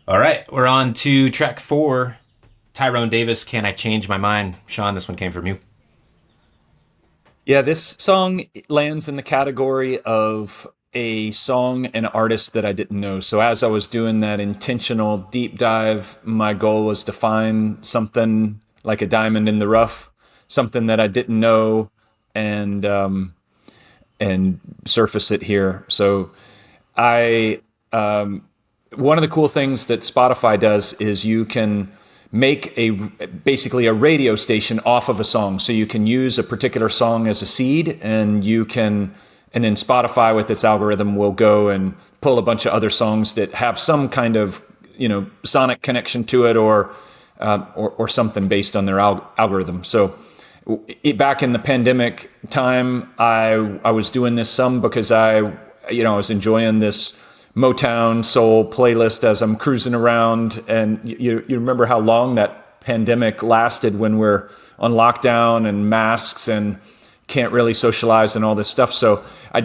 All right, we're on to track 4. Tyrone Davis, Can I Change My Mind? Sean, this one came from you. Yeah, this song lands in the category of a song and artist that I didn't know. So as I was doing that intentional deep dive, my goal was to find something like a diamond in the rough, something that I didn't know, and and surface it here. So I one of the cool things that Spotify does is you can make a basically a radio station off of a song. So you can use a particular song as a seed, and then Spotify with its algorithm will go and pull a bunch of other songs that have some kind of sonic connection to it, or something based on their algorithm. So back in the pandemic time, I was doing this some because I was enjoying this Motown soul playlist as I'm cruising around. And you remember how long that pandemic lasted when we're on lockdown and masks and can't really socialize and all this stuff. So I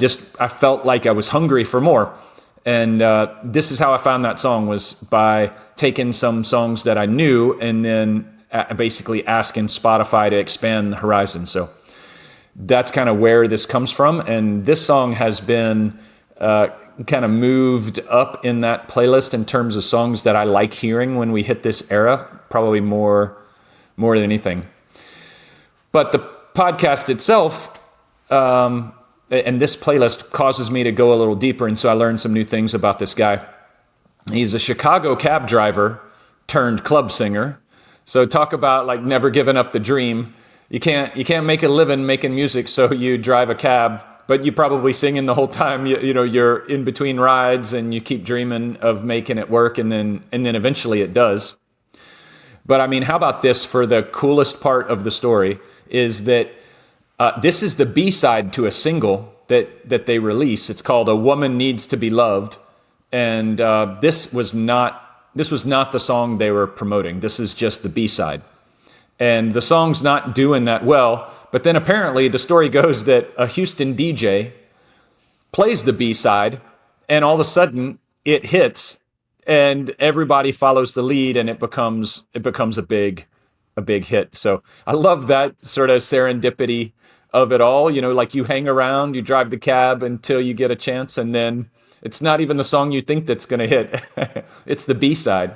felt like I was hungry for more. And this is how I found that song, was by taking some songs that I knew and then basically asking Spotify to expand the horizon. So that's kind of where this comes from. And this song has been kind of moved up in that playlist in terms of songs that I like hearing when we hit this era, probably more than anything. But the podcast itself, and this playlist causes me to go a little deeper. And so I learned some new things about this guy. He's a Chicago cab driver turned club singer. So talk about like never giving up the dream. You can't make a living making music, so you drive a cab, but you probably singing the whole time. You're in between rides and you keep dreaming of making it work, and then eventually it does. But I mean, how about this for the coolest part of the story is that this is the B-side to a single that they release. It's called "A Woman Needs to Be Loved," and this was not the song they were promoting. This is just the B-side, and the song's not doing that well. But then apparently the story goes that a Houston DJ plays the B-side, and all of a sudden it hits, and everybody follows the lead, and it becomes a big hit. So I love that sort of serendipity of it all. Like you hang around, you drive the cab until you get a chance, and then it's not even the song you think that's going to hit. It's the B-side.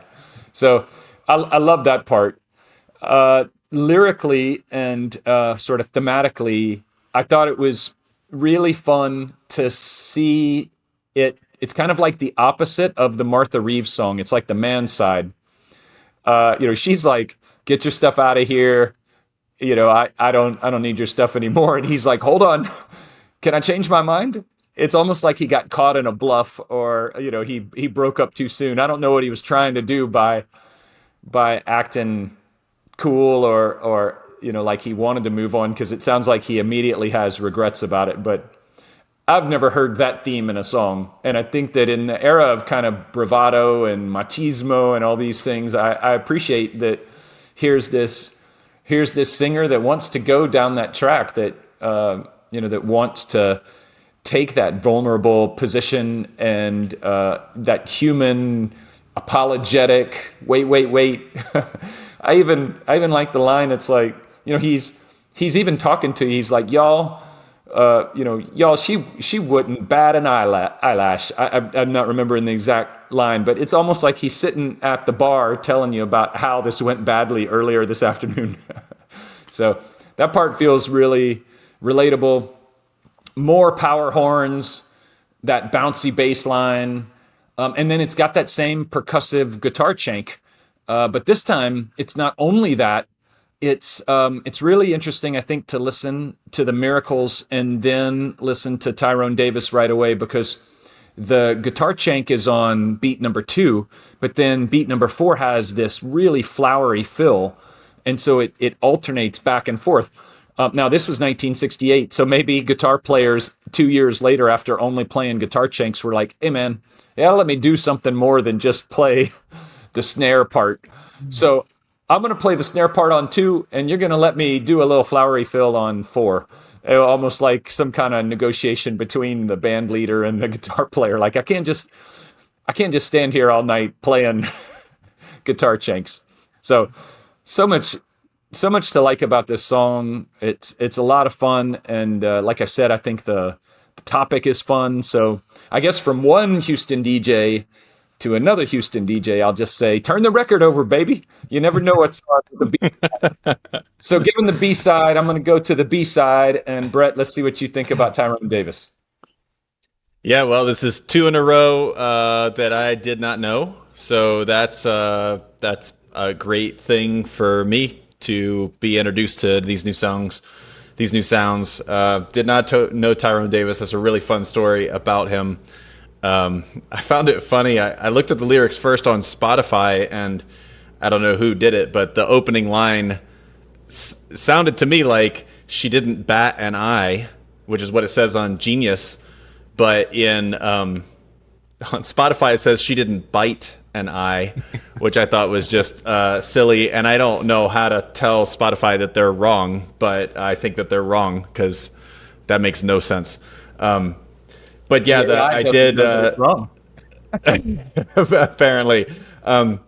So I love that part. Lyrically and sort of thematically, I thought it was really fun to see it. It's kind of like the opposite of the Martha Reeves song. It's like the man side. She's like, "Get your stuff out of here. I don't need your stuff anymore." And he's like, "Hold on, can I change my mind?" It's almost like he got caught in a bluff, or he broke up too soon. I don't know what he was trying to do by acting cool, or like he wanted to move on, because it sounds like he immediately has regrets about it. But I've never heard that theme in a song, and I think that in the era of kind of bravado and machismo and all these things, I appreciate that here's this singer that wants to go down that track, that wants to take that vulnerable position, and that human apologetic wait. I even like the line. It's like, he's even talking to you. He's like, "Y'all, y'all, she wouldn't bat an eyelash." I'm not remembering the exact line, but it's almost like he's sitting at the bar telling you about how this went badly earlier this afternoon. So that part feels really relatable. More power horns, that bouncy bass line, and then it's got that same percussive guitar chank. But this time, it's not only that. It's really interesting, I think, to listen to the Miracles and then listen to Tyrone Davis right away, because the guitar chank is on beat number 2, but then beat number 4 has this really flowery fill, and so it alternates back and forth. Now, this was 1968, so maybe guitar players 2 years later, after only playing guitar chanks, were like, "Hey, man, yeah, let me do something more than just play the snare part. So I'm going to play the snare part on 2, and you're going to let me do a little flowery fill on 4." Almost like some kind of negotiation between the band leader and the guitar player. Like, I can't just stand here all night playing guitar shanks. So so much so much to like about this song. It's a lot of fun, and like I said, I think the topic is fun. So I guess from one Houston DJ to another Houston DJ, I'll just say, turn the record over, baby. You never know what's on the B. So given the B side, I'm going to go to the B side, and Brett, let's see what you think about Tyrone Davis. Yeah, well, this is two in a row that I did not know, so that's a great thing for me to be introduced to these new songs, these new sounds. Did not know Tyrone Davis. That's a really fun story about him. I found it funny. I looked at the lyrics first on Spotify, and I don't know who did it, but the opening line sounded to me like she didn't bat an eye, which is what it says on Genius. But on Spotify, it says she didn't bite an eye, which I thought was just silly. And I don't know how to tell Spotify that they're wrong, but I think that they're wrong because that makes no sense. But yeah, I did. Wrong. Apparently, some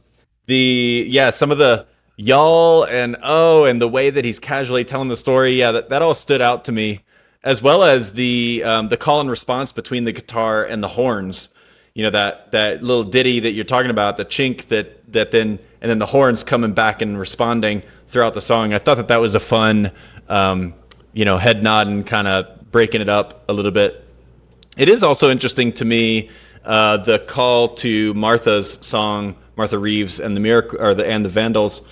of the y'all and oh, and the way that he's casually telling the story, yeah, that all stood out to me, as well as the call and response between the guitar and the horns. You know, that little ditty that you're talking about, the chink that then and then the horns coming back and responding throughout the song. I thought that was a fun, head nod and kind of breaking it up a little bit. It is also interesting to me the call to Martha's song, Martha Reeves and the Miracle and the Vandellas.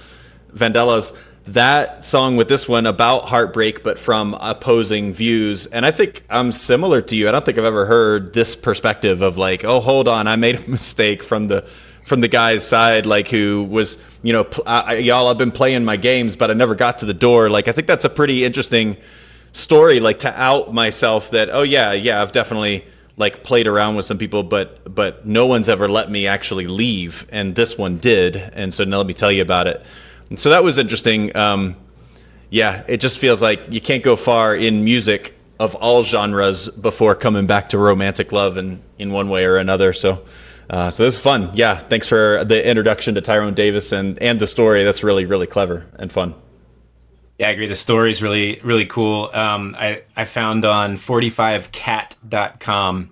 That song with this one about heartbreak, but from opposing views. And I think I'm similar to you. I don't think I've ever heard this perspective of like, oh, hold on, I made a mistake from the guy's side, like who was, y'all have been playing my games, but I never got to the door. Like, I think that's a pretty interesting story, like to out myself that, oh yeah, I've definitely like played around with some people, but no one's ever let me actually leave, and this one did. And so now let me tell you about it. And so that was interesting. It just feels like you can't go far in music of all genres before coming back to romantic love in one way or another. So this is fun. Yeah, thanks for the introduction to Tyrone Davis and the story. That's really, really clever and fun. Yeah, I agree. The story is really, really cool. I found on 45cat.com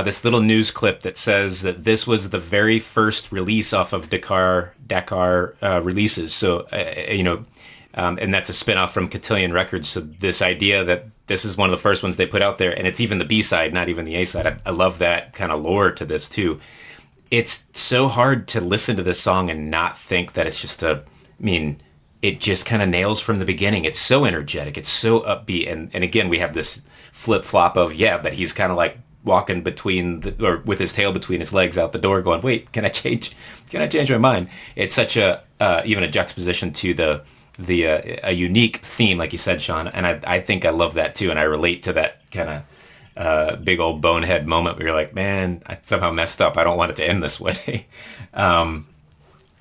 this little news clip that says that this was the very first release off of Dakar releases. So, and that's a spinoff from Cotillion Records. So this idea that this is one of the first ones they put out there, and it's even the B-side, not even the A-side. I love that kind of lore to this too. It's so hard to listen to this song and not think that it's just it just kind of nails from the beginning. It's so energetic. It's so upbeat. And again, we have this flip flop of, that he's kind of like walking or with his tail between his legs out the door going, wait, can I change my mind? It's such even a juxtaposition to a unique theme, like you said, Sean. And I think I love that too. And I relate to that kind of big old bonehead moment where you're like, man, I somehow messed up. I don't want it to end this way.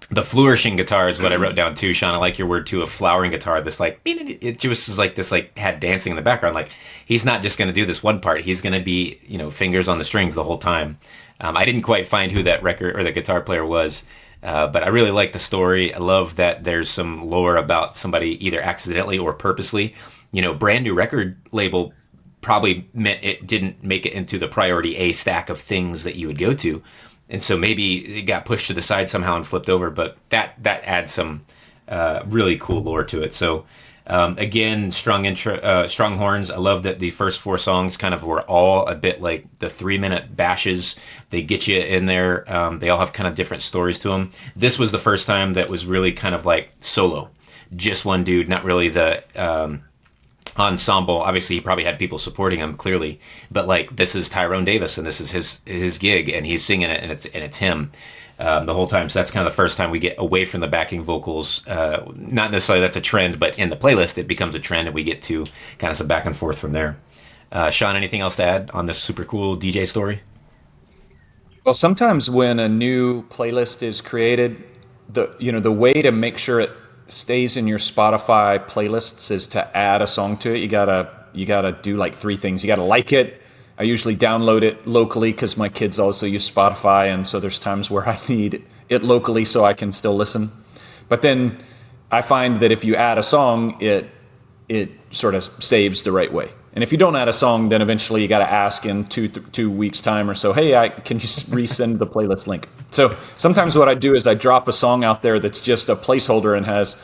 The flourishing guitar is what I wrote down too, Sean. I like your word too, a flowering guitar. This like, it just is like this, like had dancing in the background. Like he's not just going to do this one part. He's going to be, fingers on the strings the whole time. I didn't quite find who that record or the guitar player was, but I really like the story. I love that there's some lore about somebody either accidentally or purposely, brand new record label probably meant it didn't make it into the priority A stack of things that you would go to. And so maybe it got pushed to the side somehow and flipped over, but that adds some really cool lore to it. So again, strong horns. I love that the first four songs kind of were all a bit like the 3-minute bashes. They get you in there. They all have kind of different stories to them. This was the first time that was really kind of like solo, just one dude, not really the ensemble. Obviously he probably had people supporting him clearly, but like this is Tyrone Davis and this is his gig and he's singing it and it's him the whole time. So that's kind of the first time we get away from the backing vocals. Not necessarily that's a trend, but in the playlist it becomes a trend and we get to kind of some back and forth from there. Sean, anything else to add on this super cool DJ story? Well, sometimes when a new playlist is created, the way to make sure it stays in your Spotify playlists is to add a song to it. You gotta do like 3 things. You gotta like it. I usually download it locally because my kids also use Spotify, and so there's times where I need it locally so I can still listen. But then I find that if you add a song, it sort of saves the right way. And if you don't add a song, then eventually you got to ask in 2 weeks time or so, hey, can you resend the playlist link? So sometimes what I do is I drop a song out there that's just a placeholder and has,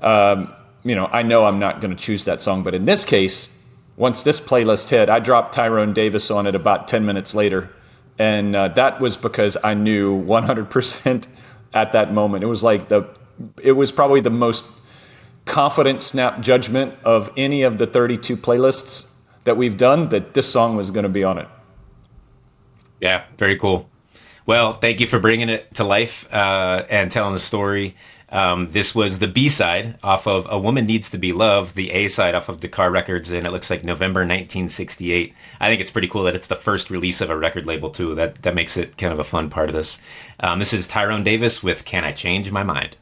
I know I'm not going to choose that song. But in this case, once this playlist hit, I dropped Tyrone Davis on it about 10 minutes later. And that was because I knew 100% at that moment. It was probably the most confident snap judgment of any of the 32 playlists that we've done that this song was going to be on it. Yeah, very cool. Well, thank you for bringing it to life and telling the story. This was the B-side off of A Woman Needs to Be Loved, the A-side off of Dakar Records, and it looks like November 1968. I think it's pretty cool that it's the first release of a record label, too. That makes it kind of a fun part of this. This is Tyrone Davis with Can I Change My Mind?